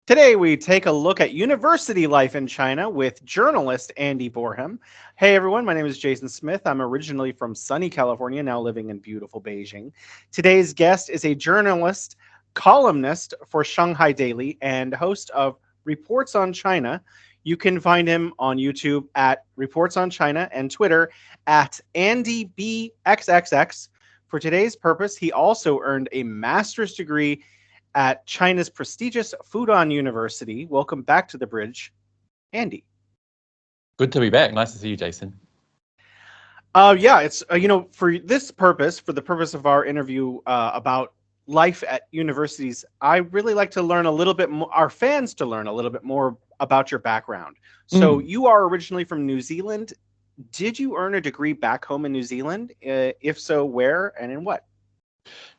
Today, we take a look at university life in China with journalist Andy Boreham. Hey, everyone, my name is Jason Smith. I'm originally from sunny California, now living in beautiful Beijing. Today's guest is a journalist, columnist for Shanghai Daily, and host of Reports on China. You can find him on YouTube at Reports on China and Twitter at AndyBXXX. For today's purpose, he also earned a master's degree at China's prestigious Fudan University. Welcome back to the bridge, Andy. Good to be back. Nice to see you, Jason. Yeah, it's, for this purpose, for the purpose of our interview about life at universities, I really like to learn a little bit more, our fans to learn a little bit more about your background. So you are originally from New Zealand. Did you earn a degree back home in New Zealand? If so, where and in what?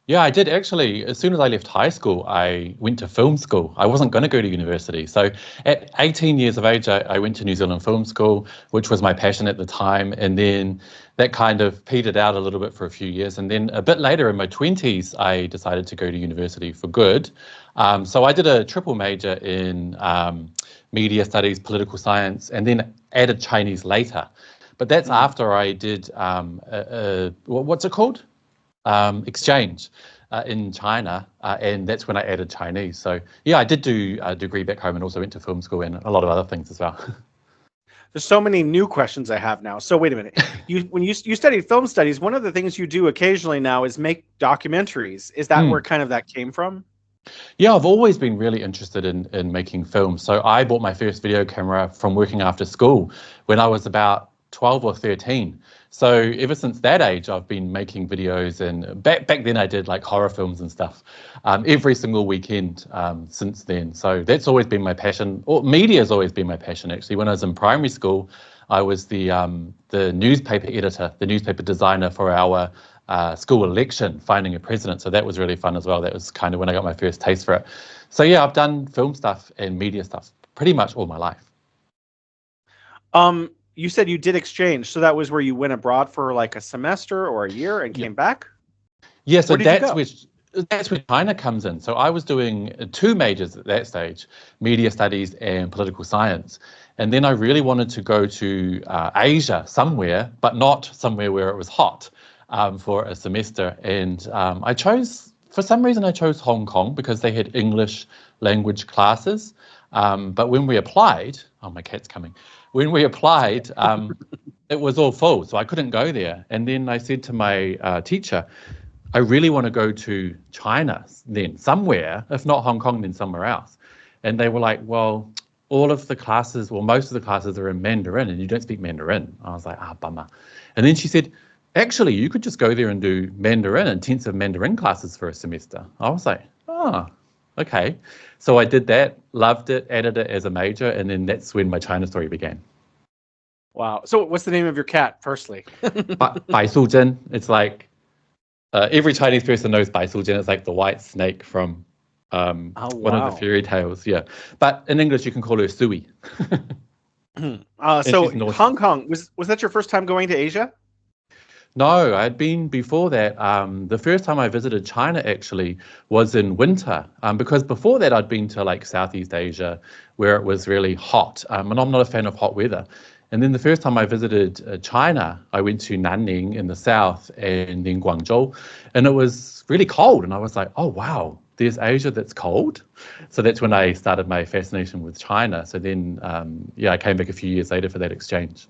Yeah, I did actually. As soon as I left high school, I went to film school. I wasn't going to go to university. So at 18 years of age, I went to New Zealand Film School, which was my passion at the time. And then that kind of petered out a little bit for a few years. And then a bit later in my 20s, I decided to go to university for good. So I did a triple major in media studies, political science, and then added Chinese later. But that's after I did, what's it called? Exchange in China, and that's when I added Chinese. So yeah, I did do a degree back home and also went to film school and a lot of other things as well. There's so many new questions I have now. So wait a minute. When you studied film studies, one of the things you do occasionally now is make documentaries. Is that where kind of that came from? Yeah, I've always been really interested in making films. So I bought my first video camera from working after school when I was about 12 or 13. So ever since that age, I've been making videos, and back then I did like horror films and stuff every single weekend since then. So that's always been my passion. Or media has always been my passion, actually. When I was in primary school, I was the newspaper editor, the newspaper designer for our school election, finding a president. So that was really fun as well. That was kind of when I got my first taste for it. So yeah, I've done film stuff and media stuff pretty much all my life. You said you did exchange, so that was where you went abroad for like a semester or a year and came back? Yeah, so that's where China comes in. So I was doing two majors at that stage, media studies and political science. And then I really wanted to go to Asia somewhere, but not somewhere where it was hot for a semester. And for some reason I chose Hong Kong because they had English language classes. But when we applied, oh, my cat's coming. When we applied, it was all full, so I couldn't go there. And then I said to my teacher, I really want to go to China then, somewhere, if not Hong Kong, then somewhere else. And they were like, well, most of the classes are in Mandarin, and you don't speak Mandarin. I was like, bummer. And then she said, actually, you could just go there and do Mandarin, intensive Mandarin classes for a semester. I was like, okay. So I did that, loved it, added it as a major, and then that's when my China story began. Wow. So what's the name of your cat, firstly? Bai Su Zhen. It's like every Chinese person knows Bai Su Zhen. It's like the white snake from one of the fairy tales. Yeah. But in English, you can call her Sui. So Hong Kong, was that your first time going to Asia? No, I'd been before that. The first time I visited China actually was in winter, because before that I'd been to like Southeast Asia where it was really hot, and I'm not a fan of hot weather. And then the first time I visited China, I went to Nanning in the south and then Guangzhou, and it was really cold. And I was like, oh, wow, there's Asia that's cold. So that's when I started my fascination with China. So then, I came back a few years later for that exchange.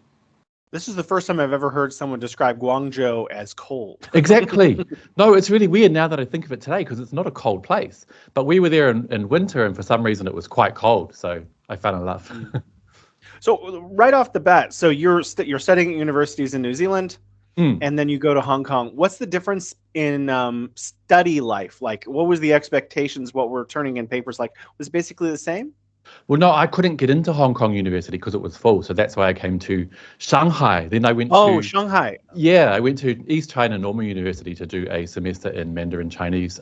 This is the first time I've ever heard someone describe Guangzhou as cold. Exactly. No, it's really weird now that I think of it today because it's not a cold place. But we were there in winter, and for some reason it was quite cold. So I fell in love. So right off the bat, so you're studying at universities in New Zealand, and then you go to Hong Kong. What's the difference in study life? Like, what was the expectations? What were turning in papers like? Was it basically the same? Well, no, I couldn't get into Hong Kong University because it was full. So that's why I came to Shanghai. Then I went to Shanghai. Yeah, I went to East China Normal University to do a semester in Mandarin Chinese.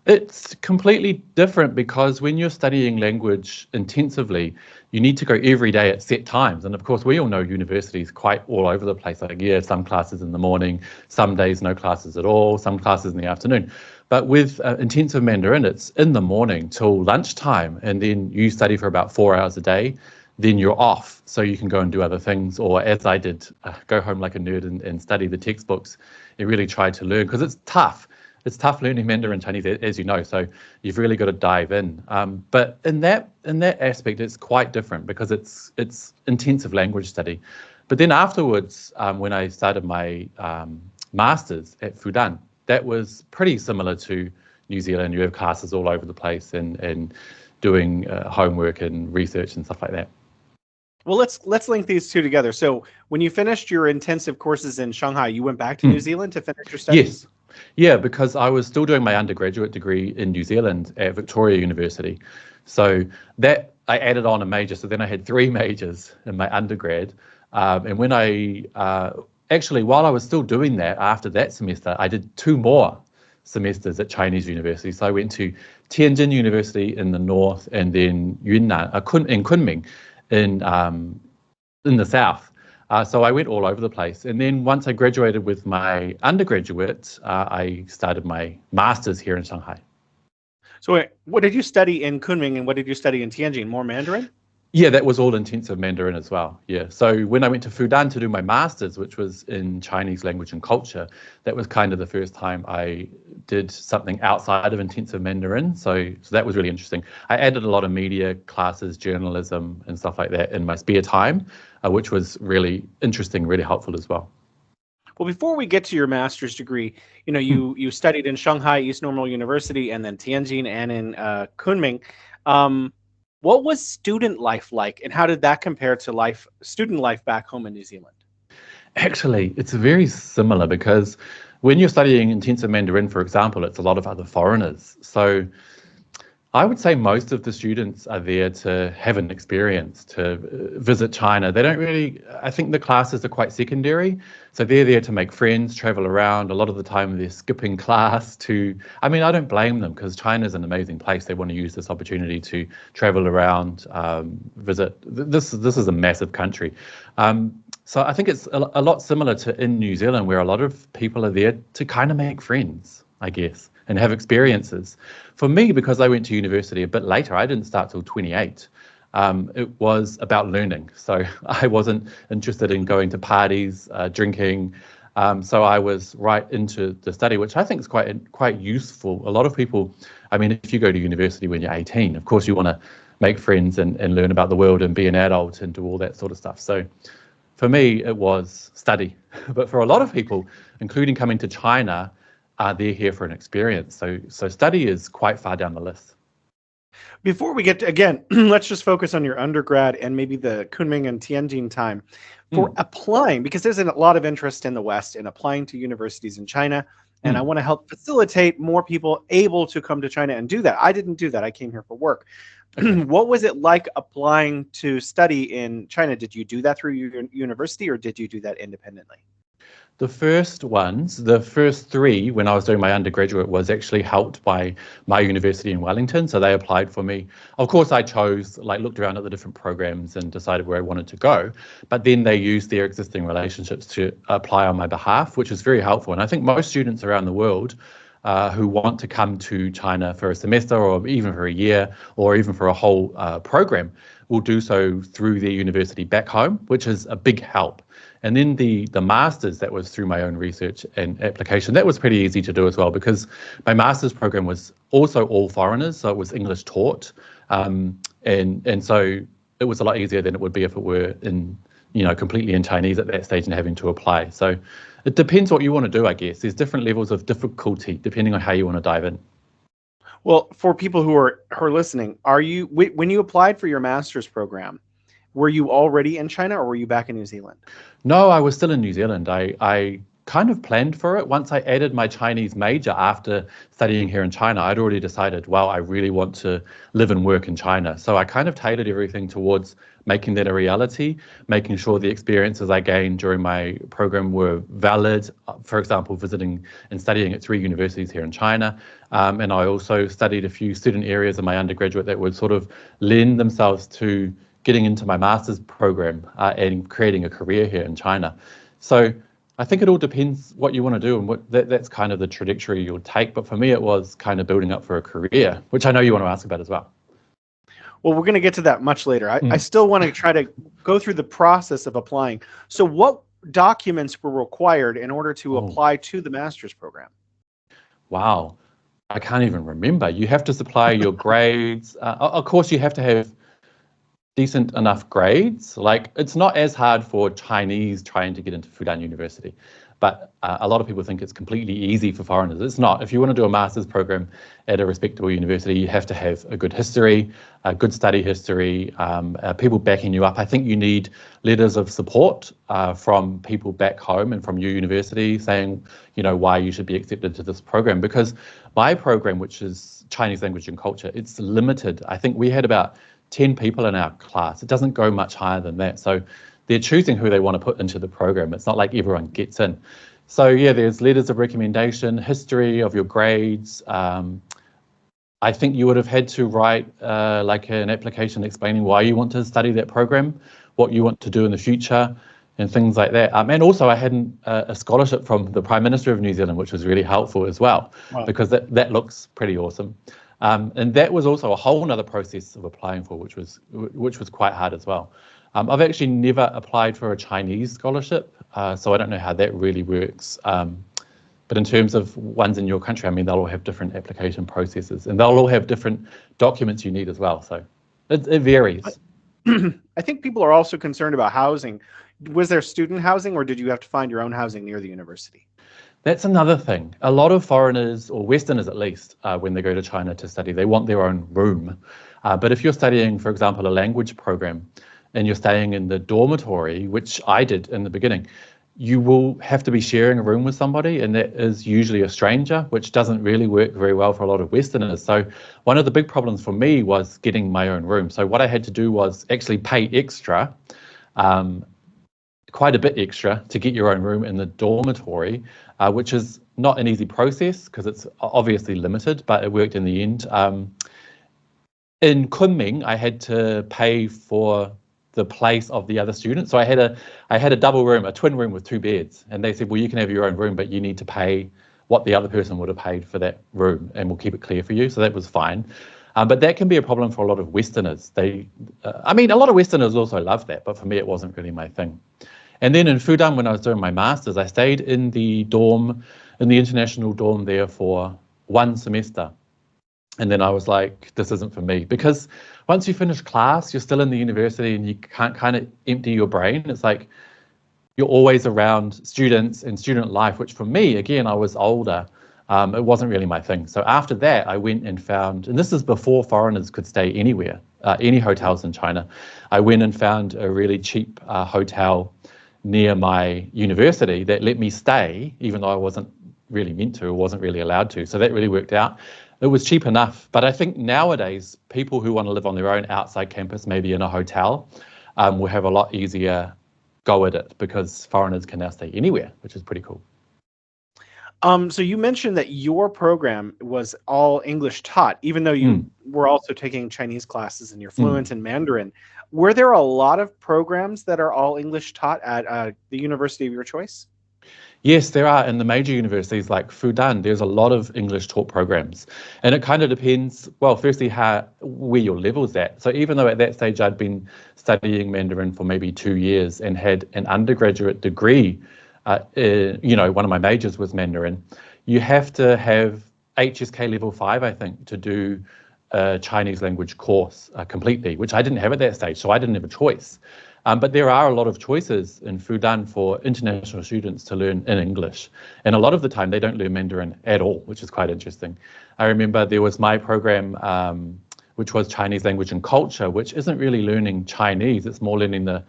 It's completely different because when you're studying language intensively, you need to go every day at set times. And of course, we all know universities quite all over the place. Like, some classes in the morning, some days no classes at all, some classes in the afternoon. But with intensive Mandarin, it's in the morning till lunchtime, and then you study for about 4 hours a day. Then you're off, so you can go and do other things, or as I did, go home like a nerd and study the textbooks and really try to learn, because it's tough. It's tough learning Mandarin Chinese, as you know, so you've really got to dive in. But in that aspect, it's quite different because it's intensive language study. But then afterwards, when I started my master's at Fudan, that was pretty similar to New Zealand. You have classes all over the place and doing homework and research and stuff like that. Well, let's link these two together. So when you finished your intensive courses in Shanghai, you went back to New Zealand to finish your studies? Yes. Yeah, because I was still doing my undergraduate degree in New Zealand at Victoria University. So that I added on a major. So then I had 3 majors in my undergrad. And when I actually, while I was still doing that, after that semester, I did 2 more semesters at Chinese universities. So I went to Tianjin University in the north, and then Yunnan, in Kunming in the south. So I went all over the place. And then once I graduated with my undergraduate, I started my master's here in Shanghai. So wait, what did you study in Kunming and what did you study in Tianjin? More Mandarin? Yeah, that was all intensive Mandarin as well. Yeah. So when I went to Fudan to do my master's, which was in Chinese language and culture, that was kind of the first time I did something outside of intensive Mandarin. So that was really interesting. I added a lot of media classes, journalism and stuff like that in my spare time, which was really interesting, really helpful as well. Well, before we get to your master's degree, you studied in Shanghai East Normal University and then Tianjin and in Kunming. What was student life like, and how did that compare to student life back home in New Zealand? Actually, it's very similar, because when you're studying intensive Mandarin, for example, it's a lot of other foreigners. So I would say most of the students are there to have an experience, to visit China. They don't really, I think the classes are quite secondary. So they're there to make friends, travel around. A lot of the time they're skipping class I don't blame them, because China is an amazing place. They want to use this opportunity to travel around, visit. This is a massive country. So I think it's a lot similar to in New Zealand, where a lot of people are there to kind of make friends, I guess, and have experiences. For me, because I went to university a bit later, I didn't start till 28. It was about learning. So I wasn't interested in going to parties, drinking. So I was right into the study, which I think is quite useful. A lot of people, if you go to university when you're 18, of course you want to make friends and learn about the world and be an adult and do all that sort of stuff. So for me, it was study. But for a lot of people, including coming to China, they're here for an experience. So study is quite far down the list. Before we get to, again, let's just focus on your undergrad and maybe the Kunming and Tianjin time for applying, because there's a lot of interest in the West in applying to universities in China. And I want to help facilitate more people able to come to China and do that. I didn't do that. I came here for work. Okay. What was it like applying to study in China? Did you do that through your university, or did you do that independently? The first 3, when I was doing my undergraduate, was actually helped by my university in Wellington. So they applied for me. Of course, I looked around at the different programs and decided where I wanted to go. But then they used their existing relationships to apply on my behalf, which is very helpful. And I think most students around the world who want to come to China for a semester or even for a year or even for a whole program will do so through their university back home, which is a big help. And then the master's, that was through my own research and application. That was pretty easy to do as well, because my master's program was also all foreigners, so it was English taught, and so it was a lot easier than it would be if it were in completely in Chinese at that stage and having to apply. So it depends what you want to do, I guess. There's different levels of difficulty depending on how you want to dive in. Well, for people who are listening, when you applied for your master's program, were you already in China or were you back in New Zealand? No, I was still in New Zealand. I kind of planned for it. Once I added my Chinese major after studying here in China, I'd already decided, well, I really want to live and work in China. So I kind of tailored everything towards making that a reality, making sure the experiences I gained during my program were valid. For example, visiting and studying at 3 universities here in China. And I also studied a few student areas in my undergraduate that would sort of lend themselves to getting into my master's program and creating a career here in China. So I think it all depends what you want to do, and that's kind of the trajectory you'll take. But for me, it was kind of building up for a career, which I know you want to ask about as well. Well, we're going to get to that much later. I still want to try to go through the process of applying. So what documents were required in order to apply to the master's program? Wow. I can't even remember. You have to supply your grades. Of course, you have to have decent enough grades. Like, it's not as hard for Chinese trying to get into Fudan University, but a lot of people think it's completely easy for foreigners. It's not. If you want to do a master's program at a respectable university, you have to have a good history, a good study history, people backing you up. I think you need letters of support from people back home and from your university saying, why you should be accepted to this program. Because my program, which is Chinese language and culture, it's limited. I think we had about 10 people in our class. It doesn't go much higher than that. So they're choosing who they want to put into the program. It's not like everyone gets in. So yeah, there's letters of recommendation, history of your grades. I think you would have had to write like an application explaining why you want to study that program, what you want to do in the future, and things like that. And also I had a scholarship from the Prime Minister of New Zealand, which was really helpful as well, because that looks pretty awesome. And that was also a whole nother process of applying for, which was quite hard as well. I've actually never applied for a Chinese scholarship, so I don't know how that really works. But in terms of ones in your country, I mean, they'll all have different application processes, and they'll all have different documents you need as well. So it varies. I think people are also concerned about housing. Was there student housing, or did you have to find your own housing near the university? That's another thing. A lot of foreigners, or Westerners at least, when they go to China to study, they want their own room. But if you're studying, for example, a language program, and you're staying in the dormitory, which I did in the beginning, you will have to be sharing a room with somebody, and that is usually a stranger, which doesn't really work very well for a lot of Westerners. So one of the big problems for me was getting my own room. So what I had to do was actually pay extra, quite a bit extra, to get your own room in the dormitory, which is not an easy process because it's obviously limited, but it worked in the end. In Kunming, I had to pay for the place of the other students. So I had a double room, a twin room with 2 beds, and they said, well, you can have your own room, but you need to pay what the other person would have paid for that room, and we'll keep it clear for you. So that was fine. But that can be a problem for a lot of Westerners. A lot of Westerners also love that, but for me, it wasn't really my thing. And then in Fudan, when I was doing my master's, I stayed in the dorm, in the international dorm there for 1 semester. And then I was like, this isn't for me, because once you finish class, you're still in the university and you can't kind of empty your brain. It's like you're always around students and student life, which for me, again, I was older. It wasn't really my thing. So after that, I went and found, and this is before foreigners could stay anywhere, any hotels in China. I went and found a really cheap hotel near my university that let me stay, even though I wasn't really meant to or wasn't really allowed to. So that really worked out. It was cheap enough. But I think nowadays, people who want to live on their own outside campus, maybe in a hotel, will have a lot easier go at it, because foreigners can now stay anywhere, which is pretty cool. So you mentioned that your program was all English taught, even though you were also taking Chinese classes and you're fluent in Mandarin. Were there a lot of programs that are all English taught at the university of your choice? Yes, there are. In the major universities like Fudan, there's a lot of English taught programs. And it kind of depends, well, firstly, where your level's at. So even though at that stage I'd been studying Mandarin for maybe 2 years and had an undergraduate degree, one of my majors was Mandarin, you have to have HSK level 5, I think, to do a Chinese language course completely, which I didn't have at that stage, so I didn't have a choice. But there are a lot of choices in Fudan for international students to learn in English. And a lot of the time they don't learn Mandarin at all, which is quite interesting. I remember there was my program, which was Chinese language and culture, which isn't really learning Chinese. It's more learning the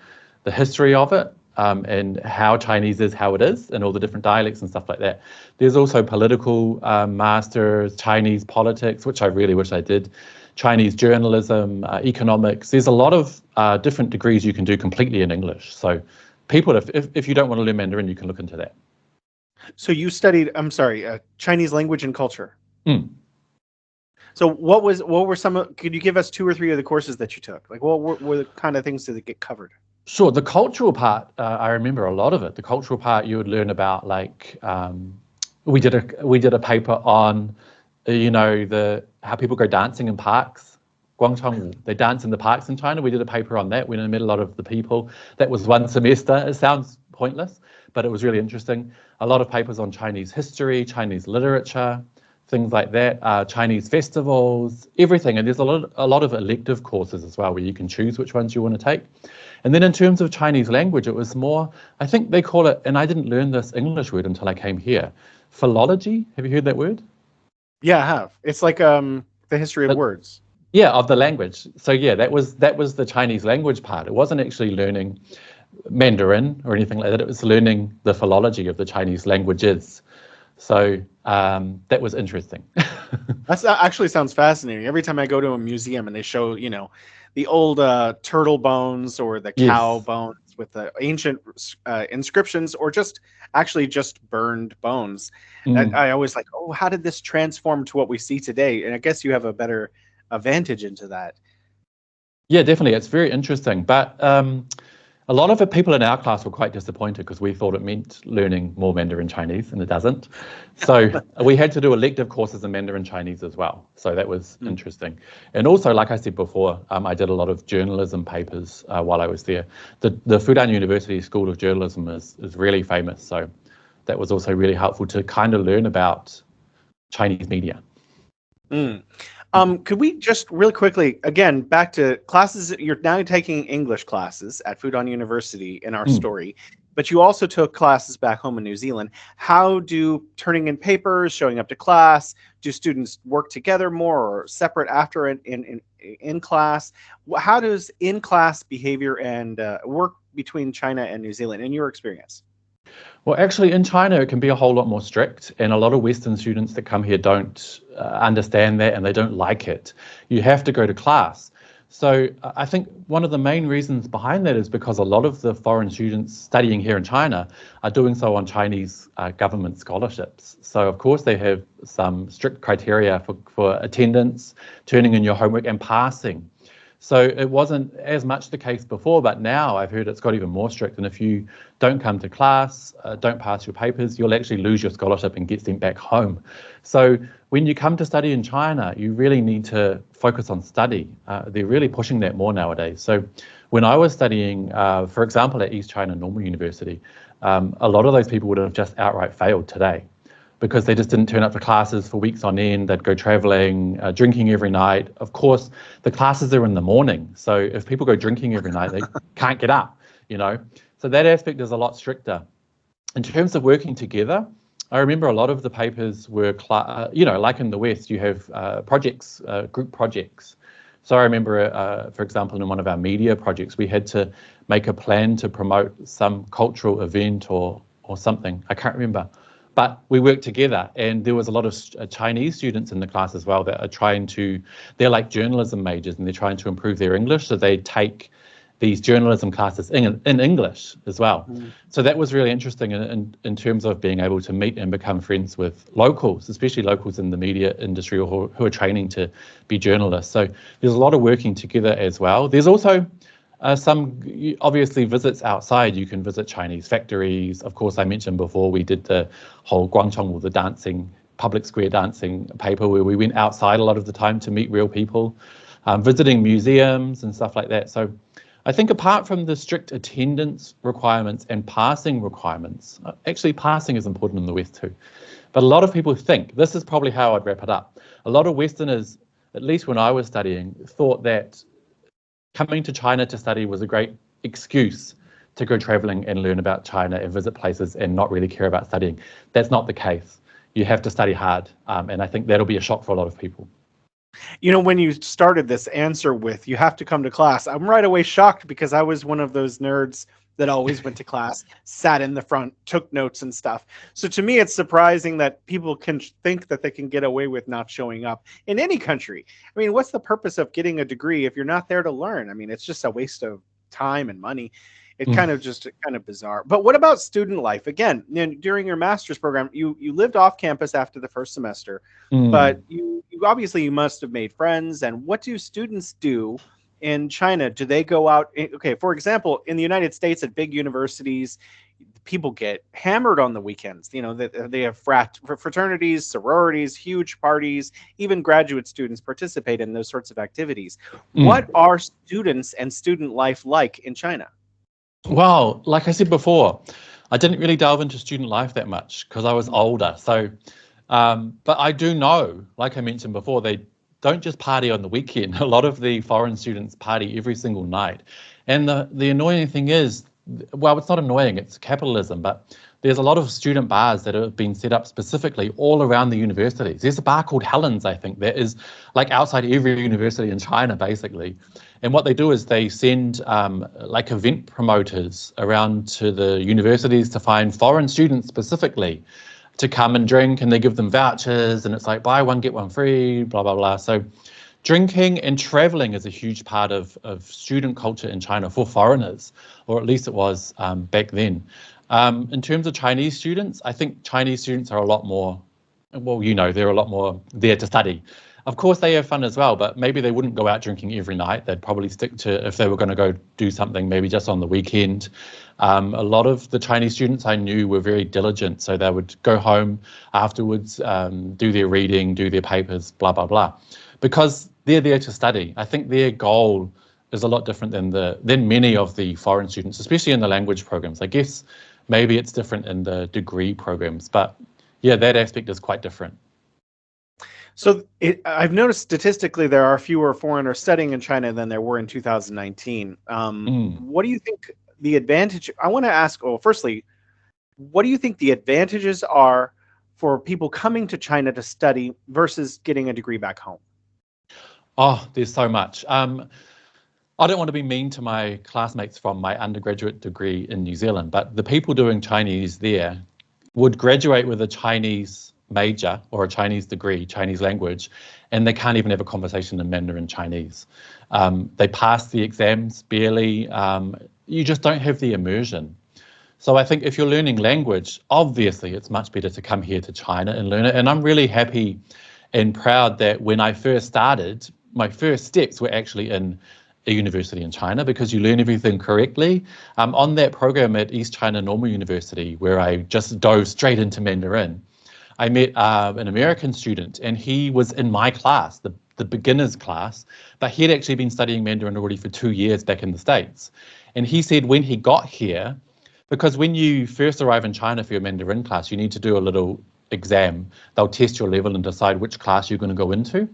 history of it, and how Chinese is how it is, and all the different dialects and stuff like that. There's also political masters, Chinese politics, which I really wish I did, Chinese journalism, economics. There's a lot of different degrees you can do completely in English. So people, if you don't want to learn Mandarin, you can look into that. So you studied, Chinese language and culture. So what were could you give us 2 or 3 of the courses that you took? Like what were the kind of things that get covered? Sure. The cultural part, I remember a lot of it. The cultural part, you would learn about like we did a paper on, how people go dancing in parks. Guangcheng, they dance in the parks in China. We did a paper on that when I met a lot of the people. That was one semester. It sounds pointless, but it was really interesting. A lot of papers on Chinese history, Chinese literature, things like that, Chinese festivals, everything. And there's a lot of elective courses as well where you can choose which ones you want to take. And then in terms of Chinese language, it was more, I think they call it, and I didn't learn this English word until I came here, philology. Have you heard that word? Yeah, I have. It's like the history of words. Yeah, of the language. So yeah, that was the Chinese language part. It wasn't actually learning Mandarin or anything like that. It was learning the philology of the Chinese languages. So that was interesting. That actually sounds fascinating. Every time I go to a museum and they show, the old turtle bones or the cow bones with the ancient inscriptions, or just burned bones, I always like, oh, how did this transform to what we see today? And I guess you have a better advantage into that. Yeah, definitely. It's very interesting. But a lot of the people in our class were quite disappointed because we thought it meant learning more Mandarin Chinese, and it doesn't. So we had to do elective courses in Mandarin Chinese as well. So that was interesting. And also, like I said before, I did a lot of journalism papers while I was there. The Fudan University School of Journalism is really famous. So that was also really helpful to kind of learn about Chinese media. Could we just really quickly, again, back to classes, you're now taking English classes at Fudan University in our story, but you also took classes back home in New Zealand. How do turning in papers, showing up to class, do students work together more or separate after in class? How does in-class behavior and work between China and New Zealand in your experience? Well, actually, in China, it can be a whole lot more strict, and a lot of Western students that come here don't understand that, and they don't like it. You have to go to class. So I think one of the main reasons behind that is because a lot of the foreign students studying here in China are doing so on Chinese government scholarships. So, of course, they have some strict criteria for attendance, turning in your homework, and passing. So it wasn't as much the case before, but now I've heard it's got even more strict. And if you don't come to class, don't pass your papers, you'll actually lose your scholarship and get sent back home. So when you come to study in China, you really need to focus on study. They're really pushing that more nowadays. So when I was studying, for example, at East China Normal University, a lot of those people would have just outright failed today, because they just didn't turn up for classes for weeks on end. They'd go traveling, drinking every night. Of course, the classes are in the morning. So if people go drinking every night, they can't get up, So that aspect is a lot stricter. In terms of working together, I remember a lot of the papers were, like in the West, you have projects, group projects. So I remember, for example, in one of our media projects, we had to make a plan to promote some cultural event or something. I can't remember. But we worked together, and there was a lot of Chinese students in the class as well that are they're like journalism majors, and they're trying to improve their English. So they take these journalism classes in English as well. So that was really interesting in terms of being able to meet and become friends with locals, especially locals in the media industry or who are training to be journalists. So there's a lot of working together as well. There's also some obviously visits outside. You can visit Chinese factories. Of course, I mentioned before, we did the whole Guangcheng, the dancing, public square dancing paper, where we went outside a lot of the time to meet real people, visiting museums and stuff like that. So I think apart from the strict attendance requirements and passing requirements, actually passing is important in the West too. But a lot of people think, this is probably how I'd wrap it up. A lot of Westerners, at least when I was studying, thought that coming to China to study was a great excuse to go traveling and learn about China and visit places and not really care about studying. That's not the case. You have to study hard. And I think that'll be a shock for a lot of people. When you started this answer with, you have to come to class, I'm right away shocked, because I was one of those nerds that always went to class, sat in the front, took notes and stuff. So to me, it's surprising that people can think that they can get away with not showing up in any country. I mean, what's the purpose of getting a degree if you're not there to learn? I mean, it's just a waste of time and money. It's kind of bizarre. But what about student life? Again, during your master's program, you lived off campus after the first semester, but you obviously you must have made friends. And what do students do in China? Do they go out? Okay, for example, in the United States at big universities, people get hammered on the weekends. They have fraternities, sororities, huge parties. Even graduate students participate in those sorts of activities. What are students and student life like in China? Well, like I said before, I didn't really delve into student life that much because I was older. So, but I do know, like I mentioned before, they don't just party on the weekend. A lot of the foreign students party every single night. And the annoying thing is, well, it's not annoying, it's capitalism, but there's a lot of student bars that have been set up specifically all around the universities. There's a bar called Helen's, I think, that is like outside every university in China, basically. And what they do is they send like event promoters around to the universities to find foreign students specifically to come and drink, and they give them vouchers, and it's like buy one, get one free, blah, blah, blah. So drinking and traveling is a huge part of student culture in China for foreigners, or at least it was back then. In terms of Chinese students, I think Chinese students are a lot more, well, they're a lot more there to study. Of course, they have fun as well, but maybe they wouldn't go out drinking every night. They'd probably stick to, if they were going to go do something, maybe just on the weekend. A lot of the Chinese students I knew were very diligent, so they would go home afterwards, do their reading, do their papers, blah, blah, blah, because they're there to study. I think their goal is a lot different than many of the foreign students, especially in the language programs. I guess maybe it's different in the degree programs, but yeah, that aspect is quite different. So I've noticed statistically there are fewer foreigners studying in China than there were in 2019. What do you think the advantage? I want to ask, firstly, what do you think the advantages are for people coming to China to study versus getting a degree back home? Oh, there's so much. I don't want to be mean to my classmates from my undergraduate degree in New Zealand, but the people doing Chinese there would graduate with a Chinese major or a Chinese degree, Chinese language, and they can't even have a conversation in Mandarin Chinese. They pass the exams barely. You just don't have the immersion. So I think if you're learning language, obviously it's much better to come here to China and learn it. And I'm really happy and proud that when I first started, my first steps were actually in a university in China, because you learn everything correctly. On that program at East China Normal University, where I just dove straight into Mandarin, I met an American student, and he was in my class, the beginners class, but he had actually been studying Mandarin already for 2 years back in the States. And he said when he got here, because when you first arrive in China for your Mandarin class, you need to do a little exam. They'll test your level and decide which class you're going to go into.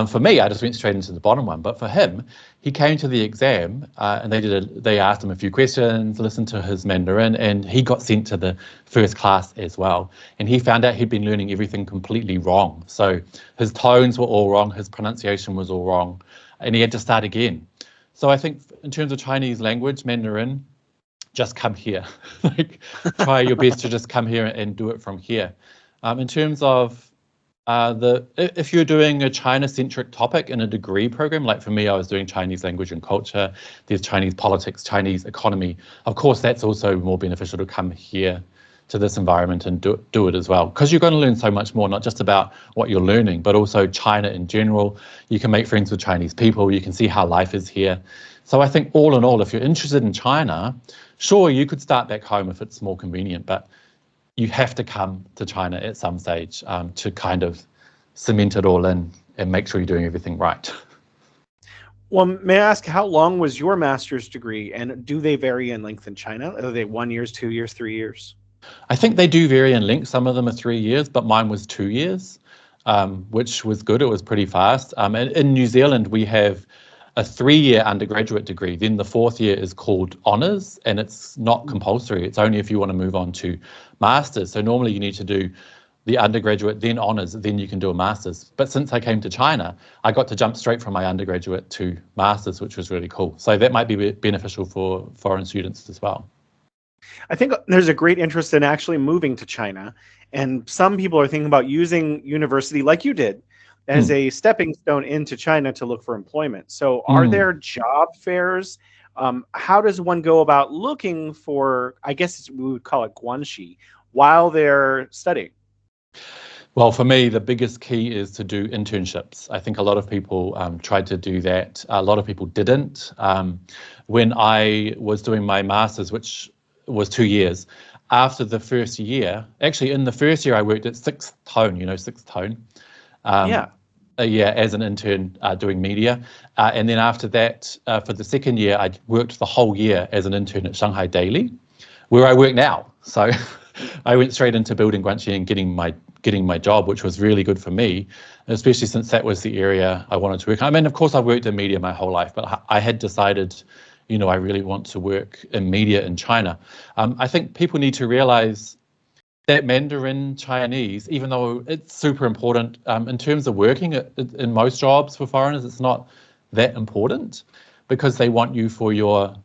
For me, I just went straight into the bottom one. But for him, he came to the exam and they asked him a few questions, listened to his Mandarin, and he got sent to the first class as well. And he found out he'd been learning everything completely wrong. So his tones were all wrong, his pronunciation was all wrong, and he had to start again. So I think in terms of Chinese language, Mandarin, just come here. Like, try your best to just come here and do it from here. In terms of if you're doing a China-centric topic in a degree program, like for me, I was doing Chinese language and culture, there's Chinese politics, Chinese economy. Of course, that's also more beneficial to come here to this environment and do it as well, because you're going to learn so much more, not just about what you're learning, but also China in general. You can make friends with Chinese people, you can see how life is here. So I think all in all, if you're interested in China, sure, you could start back home if it's more convenient, but you have to come to China at some stage to kind of cement it all in and make sure you're doing everything right. Well, may I ask, how long was your master's degree, and do they vary in length in China? Are they 1 year, 2 years, 3 years? I think they do vary in length. Some of them are 3 years, but mine was 2 years, which was good. It was pretty fast. And in New Zealand, we have a 3-year undergraduate degree. Then the 4th year is called honours, and it's not compulsory. It's only if you want to move on to masters. So normally you need to do the undergraduate, then honours, then you can do a master's. But since I came to China, I got to jump straight from my undergraduate to master's, which was really cool. So that might be beneficial for foreign students as well. I think there's a great interest in actually moving to China. And some people are thinking about using university, like you did, as a stepping stone into China to look for employment. So are there job fairs? How does one go about looking for, I guess we would call it guanxi, while they're studying? Well, for me, the biggest key is to do internships. I think a lot of people tried to do that. A lot of people didn't. When I was doing my master's, which was 2 years, after the first year, actually in the first year I worked at Sixth Tone, Sixth Tone. Yeah. Yeah, as an intern doing media. And then after that, for the second year, I worked the whole year as an intern at Shanghai Daily, where I work now. So I went straight into building Guanxi and getting my job, which was really good for me, especially since that was the area I wanted to work. I mean, of course, I've worked in media my whole life, but I had decided, I really want to work in media in China. I think people need to realize that Mandarin Chinese, even though it's super important in terms of working in most jobs for foreigners, it's not that important because they want you for your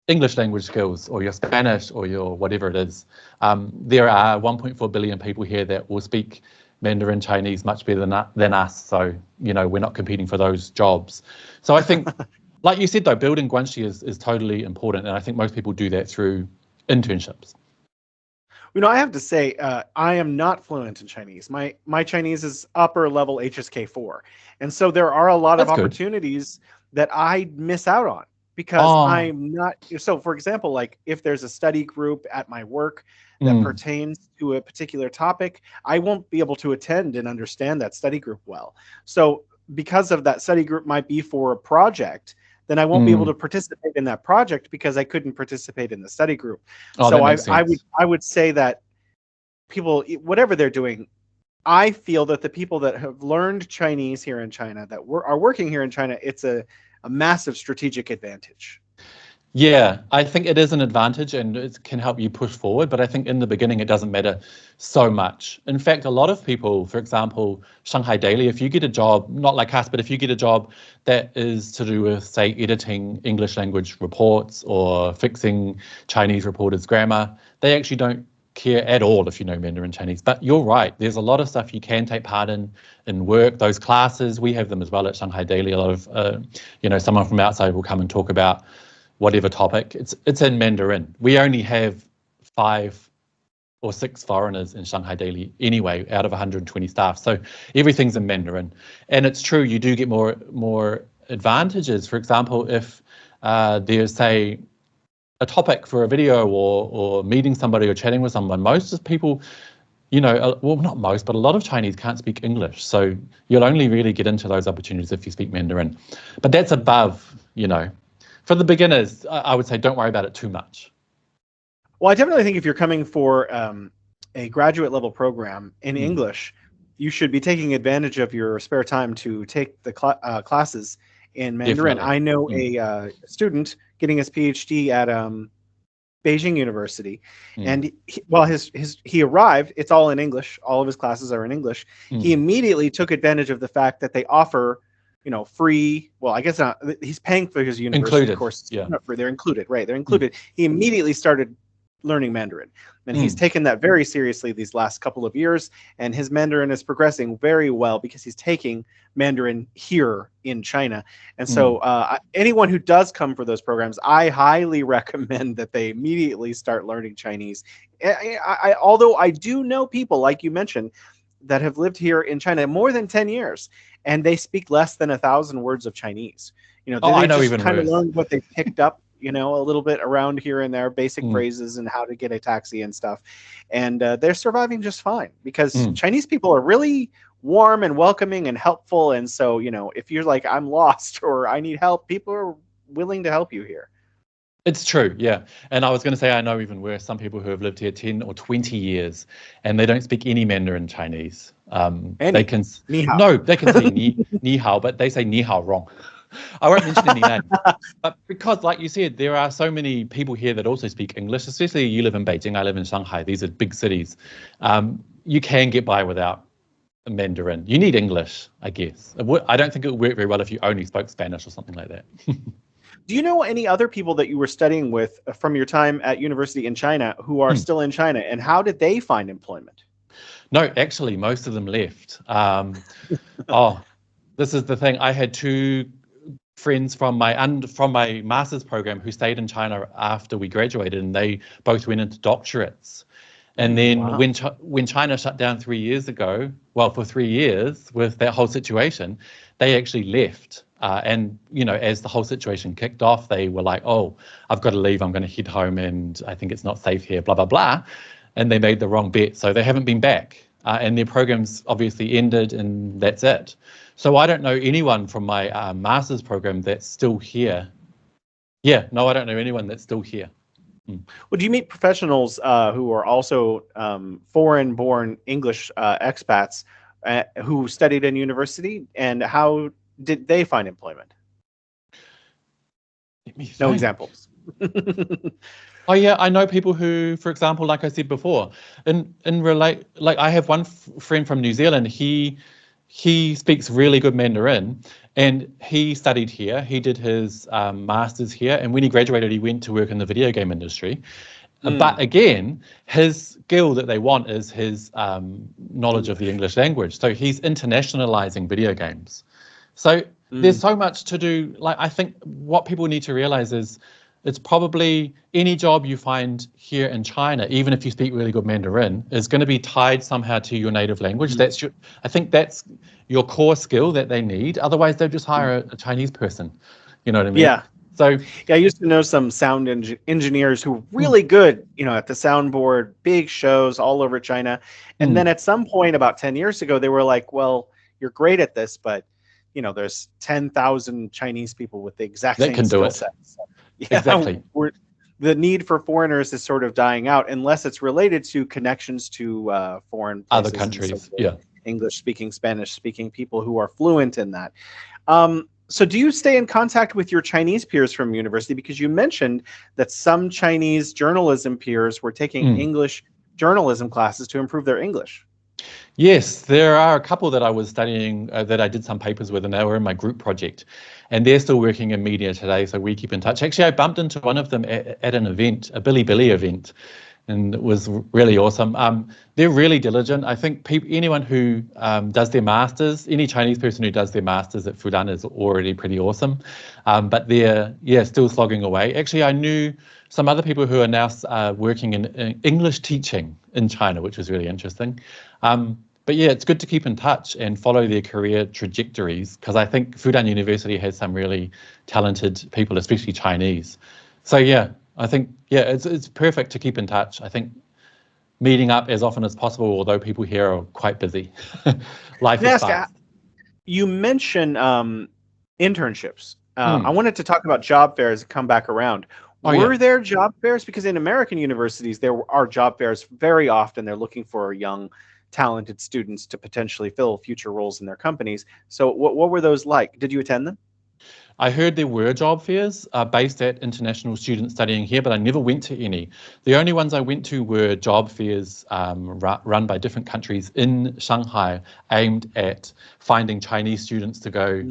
English language skills or your Spanish or your whatever it is. There are 1.4 billion people here that will speak Mandarin Chinese much better than us. So, we're not competing for those jobs. So I think, like you said, though, building Guanxi is totally important. And I think most people do that through internships. I have to say, I am not fluent in Chinese. My Chinese is upper level HSK4. And so there are a lot of opportunities that I miss out on because I'm not. So, for example, like if there's a study group at my work that pertains to a particular topic, I won't be able to attend and understand that study group well. So because of that study group might be for a project, then I won't be able to participate in that project because I couldn't participate in the study group. So I would say that people, whatever they're doing, I feel that the people that have learned Chinese here in China, that are working here in China, it's a massive strategic advantage. Yeah, I think it is an advantage and it can help you push forward, but I think in the beginning it doesn't matter so much. In fact, a lot of people, for example, Shanghai Daily, if you get a job, not like us, but if you get a job that is to do with, say, editing English language reports or fixing Chinese reporters' grammar, they actually don't care at all if you know Mandarin Chinese. But you're right, there's a lot of stuff you can take part in work, those classes. We have them as well at Shanghai Daily. A lot of, someone from outside will come and talk about whatever topic. It's in Mandarin. We only have 5 or 6 foreigners in Shanghai Daily anyway, out of 120 staff. So everything's in Mandarin. And it's true, you do get more advantages. For example, if there's, say, a topic for a video or meeting somebody or chatting with someone, most people, well, not most, but a lot of Chinese can't speak English. So you'll only really get into those opportunities if you speak Mandarin. But that's above, for the beginners, I would say don't worry about it too much. Well, I definitely think if you're coming for a graduate level program in English, you should be taking advantage of your spare time to take the classes in Mandarin. Definitely. I know a student getting his PhD at Beijing University, and he arrived. It's all in English. All of his classes are in English. He immediately took advantage of the fact that they offer free. Well, I guess not. He's paying for his university courses. Yeah, not free. They're included, right? They're included. He immediately started learning Mandarin, and he's taken that very seriously these last couple of years. And his Mandarin is progressing very well because he's taking Mandarin here in China. And so, anyone who does come for those programs, I highly recommend that they immediately start learning Chinese. Although I do know people, like you mentioned, that have lived here in China more than 10 years. And they speak less than 1,000 words of Chinese. They just kind of learned what they picked up, a little bit around here and there, basic phrases and how to get a taxi and stuff. And they're surviving just fine because Chinese people are really warm and welcoming and helpful. And so, if you're like, I'm lost or I need help, people are willing to help you here. It's true, yeah. And I was going to say, I know even worse, some people who have lived here 10 or 20 years and they don't speak any Mandarin Chinese. They can ni hao. No, they can say ni hao, but they say ni hao wrong. I won't mention any names. But because, like you said, there are so many people here that also speak English, especially you live in Beijing, I live in Shanghai. These are big cities. You can get by without Mandarin. You need English, I guess. I don't think it would work very well if you only spoke Spanish or something like that. Do you know any other people that you were studying with from your time at university in China who are still in China, and how did they find employment? No, actually, most of them left. This is the thing. I had 2 friends from my master's program who stayed in China after we graduated, and they both went into doctorates. And then Wow. when China shut down 3 years ago, well, for 3 years with that whole situation, they actually left. And, as the whole situation kicked off, they were like, oh, I've got to leave. I'm going to head home and I think it's not safe here, blah, blah, blah. And they made the wrong bet. So they haven't been back. And their programs obviously ended and that's it. So I don't know anyone from my master's program that's still here. Yeah, no, I don't know anyone that's still here. Well, do you meet professionals who are also foreign-born English expats who studied in university, and how did they find employment? No examples. Oh yeah, I know people who, for example, like I said before, like I have one friend from New Zealand. He speaks really good Mandarin, and he studied here. He did his master's here, and when he graduated, he went to work in the video game industry. But again, his skill that they want is his knowledge of the English language. So he's internationalizing video games. So there's so much to do. Like, I think what people need to realize is it's probably any job you find here in China, even if you speak really good Mandarin, is going to be tied somehow to your native language. I think that's your core skill that they need. Otherwise, they'll just hire a Chinese person. You know what I mean? Yeah. So yeah, I used to know some sound engineers who were really good, at the soundboard, big shows all over China. And then at some point about 10 years ago, they were like, well, you're great at this, but there's 10,000 Chinese people with the exact that same can do skill it. set. So, Exactly. The need for foreigners is sort of dying out unless it's related to connections to foreign places, Other countries. Yeah. English speaking, Spanish speaking people who are fluent in that. So do you stay in contact with your Chinese peers from university? Because you mentioned that some Chinese journalism peers were taking English journalism classes to improve their English. Yes, there are a couple that I was studying that I did some papers with, and they were in my group project, and they're still working in media today, so we keep in touch. Actually, I bumped into one of them at an event, a Bilibili event, and it was really awesome. They're really diligent. I think anyone who does their masters, any Chinese person who does their masters at Fudan is already pretty awesome, but they're still slogging away. Actually, I knew some other people who are now working in English teaching in China, which is really interesting. But yeah, it's good to keep in touch and follow their career trajectories, because I think Fudan University has some really talented people, especially Chinese. So yeah, I think it's perfect to keep in touch. I think meeting up as often as possible, although people here are quite busy. Life is fast. You mentioned internships. I wanted to talk about job fairs and come back around. Were there job fairs? Because in American universities, there are job fairs very often. They're looking for young, talented students to potentially fill future roles in their companies. So what were those like? Did you attend them? I heard there were job fairs based at international students studying here, but I never went to any. The only ones I went to were job fairs run by different countries in Shanghai, aimed at finding Chinese students to go,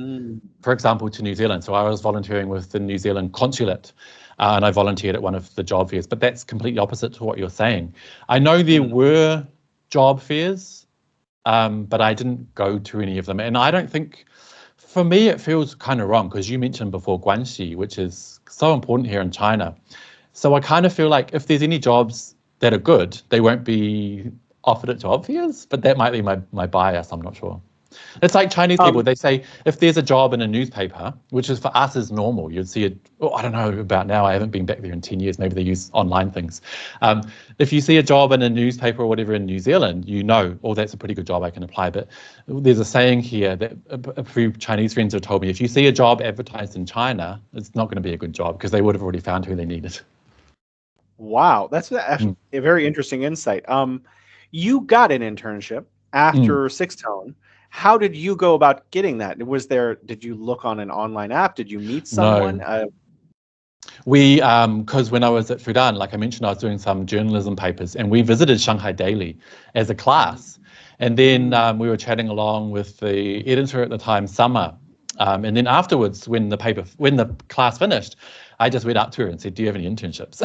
for example, to New Zealand. So I was volunteering with the New Zealand consulate, and I volunteered at one of the job fairs, but that's completely opposite to what you're saying. I know there were job fairs, but I didn't go to any of them. And I don't think, for me, it feels kind of wrong, because you mentioned before Guanxi, which is so important here in China. So I kind of feel like if there's any jobs that are good, they won't be offered at job fairs, but that might be my bias, I'm not sure. It's like Chinese people, they say if there's a job in a newspaper, which is for us is normal, you'd see it, I don't know about now, I haven't been back there in 10 years, maybe they use online things. If you see a job in a newspaper or whatever in New Zealand, that's a pretty good job, I can apply. But there's a saying here that a few Chinese friends have told me, if you see a job advertised in China, it's not going to be a good job, because they would have already found who they needed. Wow, that's a very interesting insight. You got an internship after Sixth Tone. How did you go about getting that? Did you look on an online app? Did you meet someone? No. Because when I was at Fudan, like I mentioned, I was doing some journalism papers, and we visited Shanghai Daily as a class. And then we were chatting along with the editor at the time, Summer. And then afterwards, when the class finished, I just went up to her and said, "Do you have any internships?"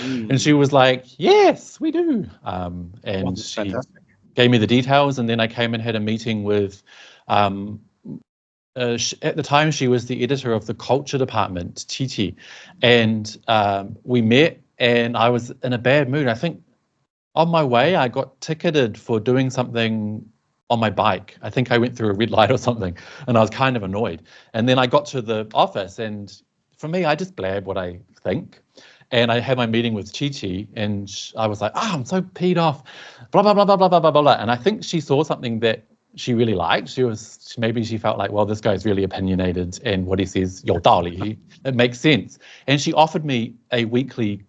And she was like, "Yes, we do." And she fantastic. Gave me the details, and then I came and had a meeting with, at the time she was the editor of the culture department, Titi, and we met, and I was in a bad mood. I think on my way, I got ticketed for doing something on my bike. I think I went through a red light or something, and I was kind of annoyed. And then I got to the office, and for me, I just blab what I think. And I had my meeting with Chi, and I was like, I'm so peed off, blah, blah, blah, blah, blah, blah, blah, blah. And I think she saw something that she really liked. Maybe she felt like, well, this guy's really opinionated, and what he says, 有道理, it makes sense. And she offered me a weekly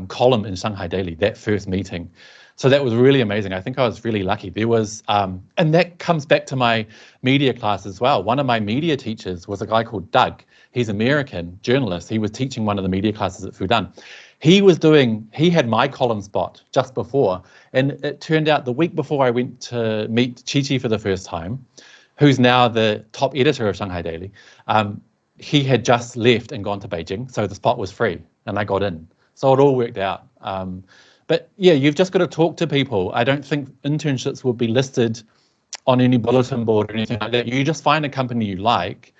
column in Shanghai Daily, that first meeting. So that was really amazing. I think I was really lucky. There was, and that comes back to my media class as well. One of my media teachers was a guy called Doug. He's American journalist. He was teaching one of the media classes at Fudan. He had my column spot just before. And it turned out the week before I went to meet Chi for the first time, who's now the top editor of Shanghai Daily, he had just left and gone to Beijing. So the spot was free and I got in. So it all worked out. But yeah, you've just got to talk to people. I don't think internships will be listed on any bulletin board or anything like that. You just find a company you like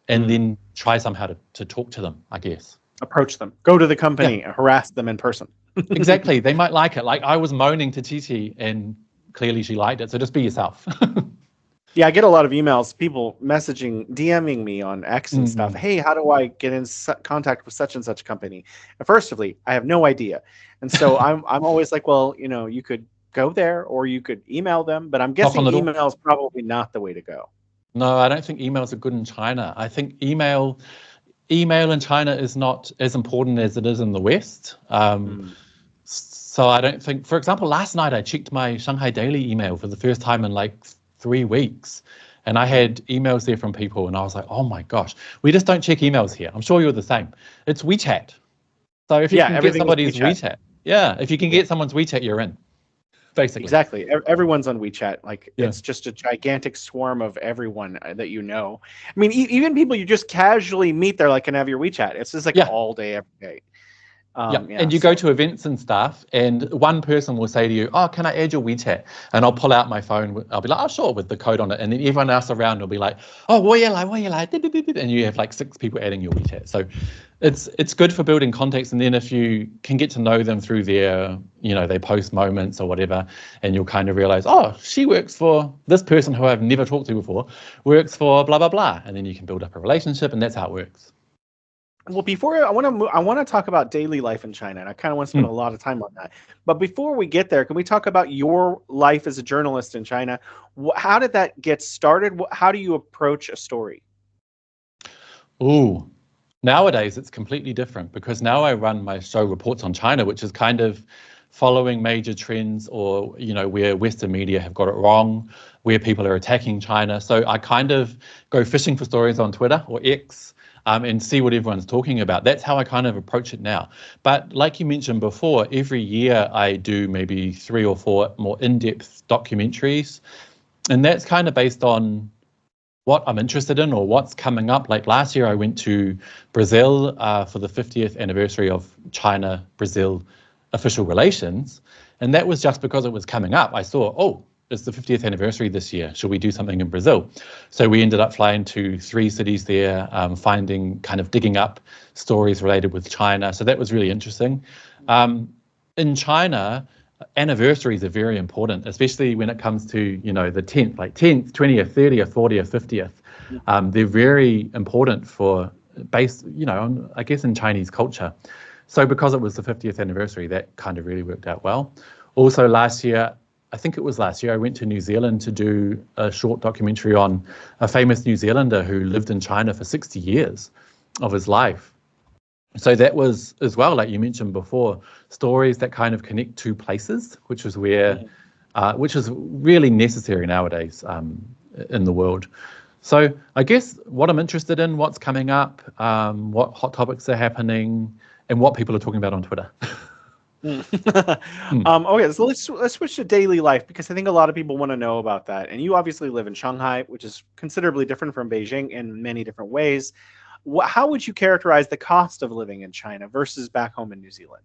and then try somehow to talk to them, I guess. Approach them. Go to the company, harass them in person. Exactly. They might like it. Like I was moaning to Chi and clearly she liked it. So just be yourself. Yeah, I get a lot of emails, people DMing me on X and stuff. Hey, how do I get in contact with such and such company? And firstly, I have no idea. And so I'm always like, well, you could go there or you could email them, but I'm guessing email is probably not the way to go. No, I don't think emails are good in China. I think email in China is not as important as it is in the West. So I don't think, for example, last night I checked my Shanghai Daily email for the first time in like 3 weeks. And I had emails there from people and I was like, oh my gosh, we just don't check emails here. I'm sure you're the same. It's WeChat. So if you can get somebody's WeChat. If you can get someone's WeChat, you're in. Basically. Exactly. Everyone's on WeChat. Like it's just a gigantic swarm of everyone that you know. I mean, even people you just casually meet, they're like, can I have your WeChat? It's just like all day, every day. And you go to events and stuff, and one person will say to you, oh, can I add your WeChat? And I'll pull out my phone. I'll be like, oh, sure, with the code on it. And then everyone else around will be like, oh, what you like? And you have like 6 people adding your WeChat. So it's good for building contacts. And then if you can get to know them through their, they post moments or whatever, and you'll kind of realize, oh, she works for this person who I've never talked to before, works for blah, blah, blah. And then you can build up a relationship, and that's how it works. Well, before I want to talk about daily life in China, and I kind of want to spend a lot of time on that. But before we get there, can we talk about your life as a journalist in China? How did that get started? How do you approach a story? Ooh, nowadays it's completely different because now I run my show Reports on China, which is kind of following major trends or, where Western media have got it wrong, where people are attacking China. So I kind of go fishing for stories on Twitter or X. And see what everyone's talking about. That's how I kind of approach it now. But like you mentioned before, every year I do maybe 3 or 4 more in-depth documentaries. And that's kind of based on what I'm interested in or what's coming up. Like last year I went to Brazil for the 50th anniversary of China-Brazil official relations. And that was just because it was coming up. I saw, it's the 50th anniversary this year. Should we do something in Brazil? So we ended up flying to 3 cities there, digging up stories related with China. So that was really interesting. In China, anniversaries are very important, especially when it comes to, the 10th, like 10th, 20th, 30th, 40th, 50th. They're very important based, I guess in Chinese culture. So because it was the 50th anniversary, that kind of really worked out well. Also I think it was last year, I went to New Zealand to do a short documentary on a famous New Zealander who lived in China for 60 years of his life. So that was, as well, like you mentioned before, stories that kind of connect 2 places, which is really necessary nowadays in the world. So I guess what I'm interested in, what's coming up, what hot topics are happening, and what people are talking about on Twitter. Okay, so let's switch to daily life because I think a lot of people want to know about that. And you obviously live in Shanghai, which is considerably different from Beijing in many different ways. How would you characterize the cost of living in China versus back home in New Zealand?